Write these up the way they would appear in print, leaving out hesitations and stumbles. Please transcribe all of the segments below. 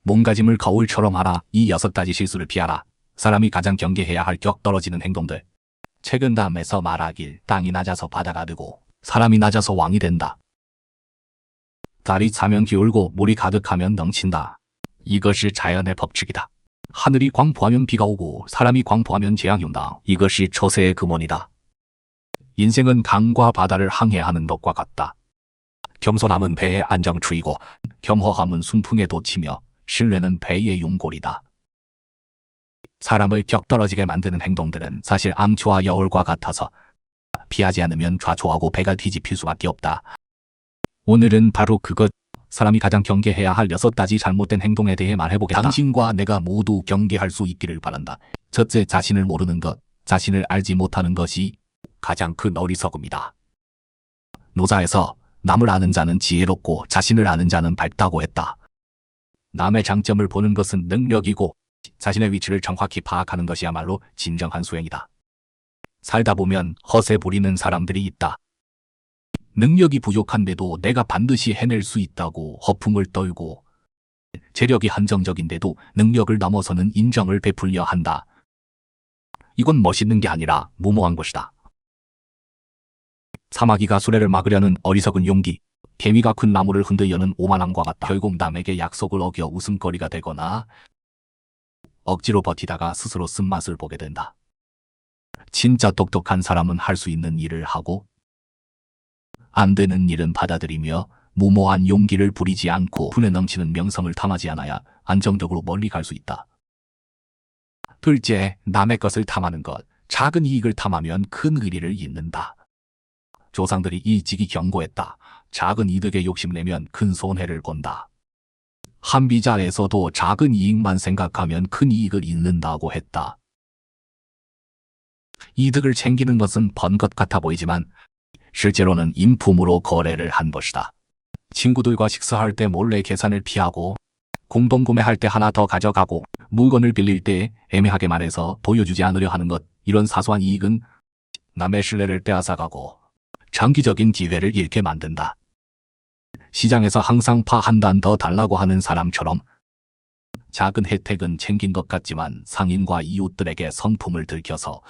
몸가짐을 거울처럼 하라. 이 6가지 실수를 피하라. 사람이 가장 경계해야 할 격 떨어지는 행동들. 책은 담에서 말하길 땅이 낮아서 바다가 되고 사람이 낮아서 왕이 된다. 달이 차면 기울고 물이 가득하면 넘친다. 이것이 자연의 법칙이다. 하늘이 광포하면 비가 오고 사람이 광포하면 재앙이 온다. 이것이 처세의 근원이다. 인생은 강과 바다를 항해하는 것과 같다. 겸손함은 배의 안정추이고 겸허함은 순풍에 돋치며 신뢰는 배의 용골이다. 사람을 격떨어지게 만드는 행동들은 사실 암초와 여울과 같아서 피하지 않으면 좌초하고 배가 뒤집힐 수밖에 없다. 오늘은 바로 그것, 사람이 가장 경계해야 할 6가지 잘못된 행동에 대해 말해보겠다. 당신과 내가 모두 경계할 수 있기를 바란다. 첫째, 자신을 모르는 것, 자신을 알지 못하는 것이 가장 큰 어리석음이다. 노자에서 남을 아는 자는 지혜롭고 자신을 아는 자는 밝다고 했다. 남의 장점을 보는 것은 능력이고 자신의 위치를 정확히 파악하는 것이야말로 진정한 수행이다. 살다 보면 허세 부리는 사람들이 있다. 능력이 부족한데도 내가 반드시 해낼 수 있다고 허풍을 떨고 재력이 한정적인데도 능력을 넘어서는 인정을 베풀려 한다. 이건 멋있는 게 아니라 무모한 것이다. 사마귀가 수레를 막으려는 어리석은 용기, 개미가 큰 나무를 흔들려는 오만함과 같다. 결국 남에게 약속을 어겨 웃음거리가 되거나 억지로 버티다가 스스로 쓴맛을 보게 된다. 진짜 똑똑한 사람은 할 수 있는 일을 하고 안 되는 일은 받아들이며 무모한 용기를 부리지 않고 분에 넘치는 명성을 탐하지 않아야 안정적으로 멀리 갈 수 있다. 둘째, 남의 것을 탐하는 것. 작은 이익을 탐하면 큰 의리를 잃는다. 조상들이 일찍이 경고했다. 작은 이득에 욕심내면 큰 손해를 본다. 한비자에서도 작은 이익만 생각하면 큰 이익을 잃는다고 했다. 이득을 챙기는 것은 번 것 같아 보이지만 실제로는 인품으로 거래를 한 것이다. 친구들과 식사할 때 몰래 계산을 피하고 공동구매할 때 하나 더 가져가고 물건을 빌릴 때 애매하게 말해서 보여주지 않으려 하는 것, 이런 사소한 이익은 남의 신뢰를 빼앗아가고 장기적인 기회를 잃게 만든다. 시장에서 항상 파 한 단 더 달라고 하는 사람처럼 작은 혜택은 챙긴 것 같지만 상인과 이웃들에게 성품을 들켜서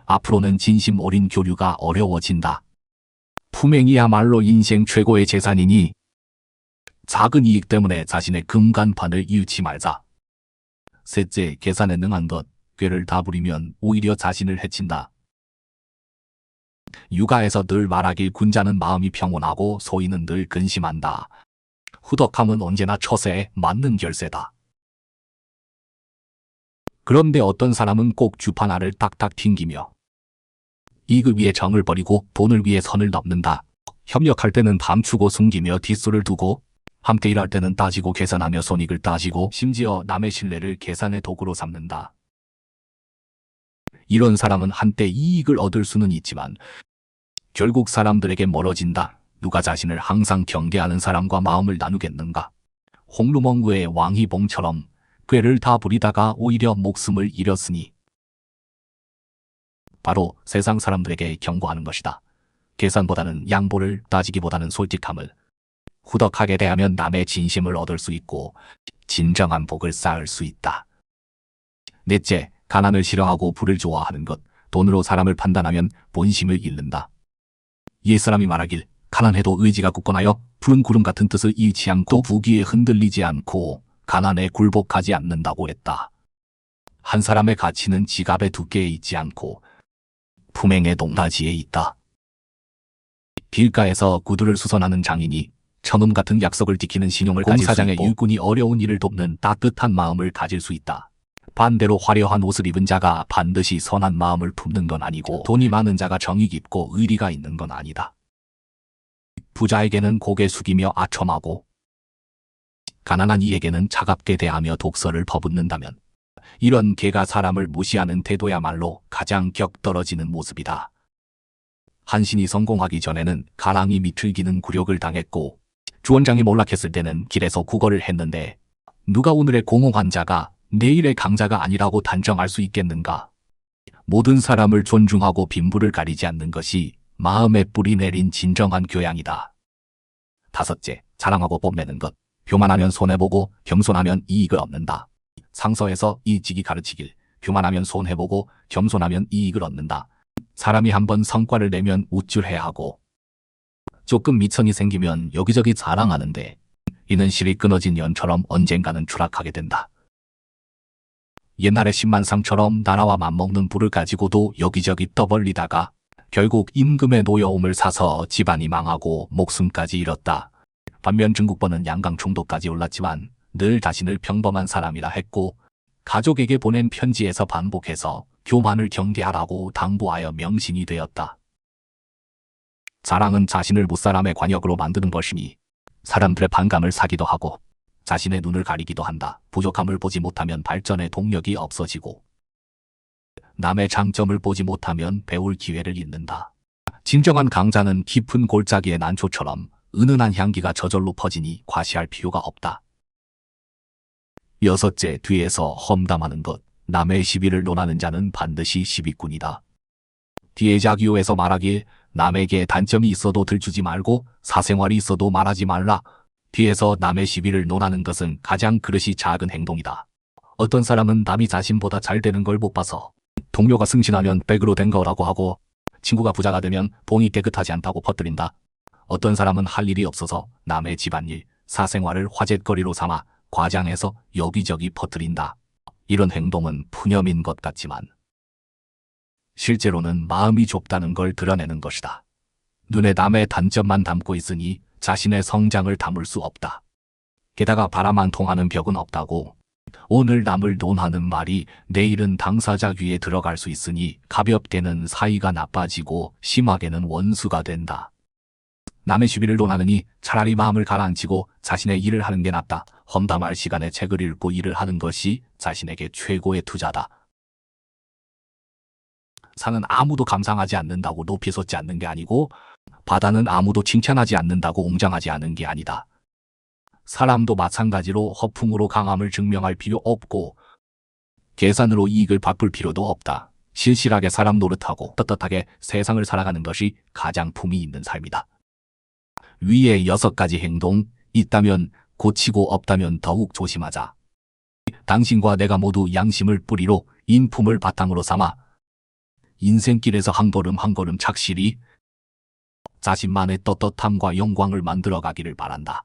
앞으로는 진심 어린 교류가 어려워진다. 품행이야말로 인생 최고의 재산이니 작은 이익 때문에 자신의 금간판을 잃지 말자. 셋째, 계산에 능한 것, 꾀를 다 부리면 오히려 자신을 해친다. 육아에서 늘 말하길 군자는 마음이 평온하고 소인은 늘 근심한다. 후덕함은 언제나 처세에 맞는 결세다. 그런데 어떤 사람은 꼭 주판알을 딱딱 튕기며 이익을 위해 정을 버리고 돈을 위해 선을 넘는다. 협력할 때는 감추고 숨기며 뒷소를 두고 함께 일할 때는 따지고 계산하며 손익을 따지고 심지어 남의 신뢰를 계산의 도구로 삼는다. 이런 사람은 한때 이익을 얻을 수는 있지만 결국 사람들에게 멀어진다. 누가 자신을 항상 경계하는 사람과 마음을 나누겠는가? 홍루멍구의 왕희봉처럼 꾀를 다 부리다가 오히려 목숨을 잃었으니 바로 세상 사람들에게 경고하는 것이다. 계산보다는 양보를, 따지기보다는 솔직함을. 후덕하게 대하면 남의 진심을 얻을 수 있고 진정한 복을 쌓을 수 있다. 넷째, 가난을 싫어하고 부를 좋아하는 것. 돈으로 사람을 판단하면 본심을 잃는다. 옛사람이 말하길 가난해도 의지가 굳건하여 푸른 구름 같은 뜻을 잃지 않고 부귀에 흔들리지 않고 가난에 굴복하지 않는다고 했다. 한 사람의 가치는 지갑의 두께에 있지 않고 품행의 높낮이에 있다. 길가에서 구두를 수선하는 장인이 천음 같은 약속을 지키는 신용을 가질 수 있고 공사장의 일꾼이 어려운 일을 돕는 따뜻한 마음을 가질 수 있다. 반대로 화려한 옷을 입은 자가 반드시 선한 마음을 품는 건 아니고 돈이 많은 자가 정이 깊고 의리가 있는 건 아니다. 부자에게는 고개 숙이며 아첨하고 가난한 이에게는 차갑게 대하며 독서를 퍼붓는다면 이런 개가 사람을 무시하는 태도야말로 가장 격떨어지는 모습이다. 한신이 성공하기 전에는 가랑이 밑을 기는 굴욕을 당했고 주원장이 몰락했을 때는 길에서 구걸을 했는데 누가 오늘의 공허환자가 내일의 강자가 아니라고 단정할 수 있겠는가? 모든 사람을 존중하고 빈부를 가리지 않는 것이 마음에 뿌리 내린 진정한 교양이다. 다섯째, 자랑하고 뽐내는 것. 교만하면 손해보고 겸손하면 이익을 얻는다. 상서에서 이 직이 가르치길 교만하면 손해보고 겸손하면 이익을 얻는다. 사람이 한번 성과를 내면 우쭐해야 하고 조금 미천이 생기면 여기저기 자랑하는데 이는 실이 끊어진 연처럼 언젠가는 추락하게 된다. 옛날의 신만상처럼 나라와 맞먹는 부를 가지고도 여기저기 떠벌리다가 결국 임금의 노여움을 사서 집안이 망하고 목숨까지 잃었다. 반면 증국본은 양강총독까지 올랐지만 늘 자신을 평범한 사람이라 했고 가족에게 보낸 편지에서 반복해서 교만을 경계하라고 당부하여 명신이 되었다. 자랑은 자신을 못사람의 관역으로 만드는 것이니 사람들의 반감을 사기도 하고 자신의 눈을 가리기도 한다. 부족함을 보지 못하면 발전의 동력이 없어지고 남의 장점을 보지 못하면 배울 기회를 잃는다. 진정한 강자는 깊은 골짜기의 난초처럼 은은한 향기가 저절로 퍼지니 과시할 필요가 없다. 여섯째, 뒤에서 험담하는 것. 남의 시비를 논하는 자는 반드시 시비꾼이다. 뒤에 자기요에서 말하길 남에게 단점이 있어도 들추지 말고 사생활이 있어도 말하지 말라. 뒤에서 남의 시비를 논하는 것은 가장 그릇이 작은 행동이다. 어떤 사람은 남이 자신보다 잘 되는 걸 못 봐서 동료가 승진하면 백으로 된 거라고 하고 친구가 부자가 되면 봉이 깨끗하지 않다고 퍼뜨린다. 어떤 사람은 할 일이 없어서 남의 집안일, 사생활을 화제거리로 삼아 과장해서 여기저기 퍼뜨린다. 이런 행동은 푸념인 것 같지만 실제로는 마음이 좁다는 걸 드러내는 것이다. 눈에 남의 단점만 담고 있으니 자신의 성장을 담을 수 없다. 게다가 바람 안 통하는 벽은 없다고 오늘 남을 논하는 말이 내일은 당사자 귀에 들어갈 수 있으니 가볍게는 사이가 나빠지고 심하게는 원수가 된다. 남의 시비를 논하느니 차라리 마음을 가라앉히고 자신의 일을 하는 게 낫다. 험담할 시간에 책을 읽고 일을 하는 것이 자신에게 최고의 투자다. 산은 아무도 감상하지 않는다고 높이 솟지 않는 게 아니고 바다는 아무도 칭찬하지 않는다고 웅장하지 않은 게 아니다. 사람도 마찬가지로 허풍으로 강함을 증명할 필요 없고 계산으로 이익을 바꿀 필요도 없다. 실실하게 사람 노릇하고 떳떳하게 세상을 살아가는 것이 가장 품위 있는 삶이다. 위에 6가지 행동 있다면 고치고 없다면 더욱 조심하자. 당신과 내가 모두 양심을 뿌리로 인품을 바탕으로 삼아 인생길에서 한 걸음 한 걸음 착실히 자신만의 떳떳함과 영광을 만들어 가기를 바란다.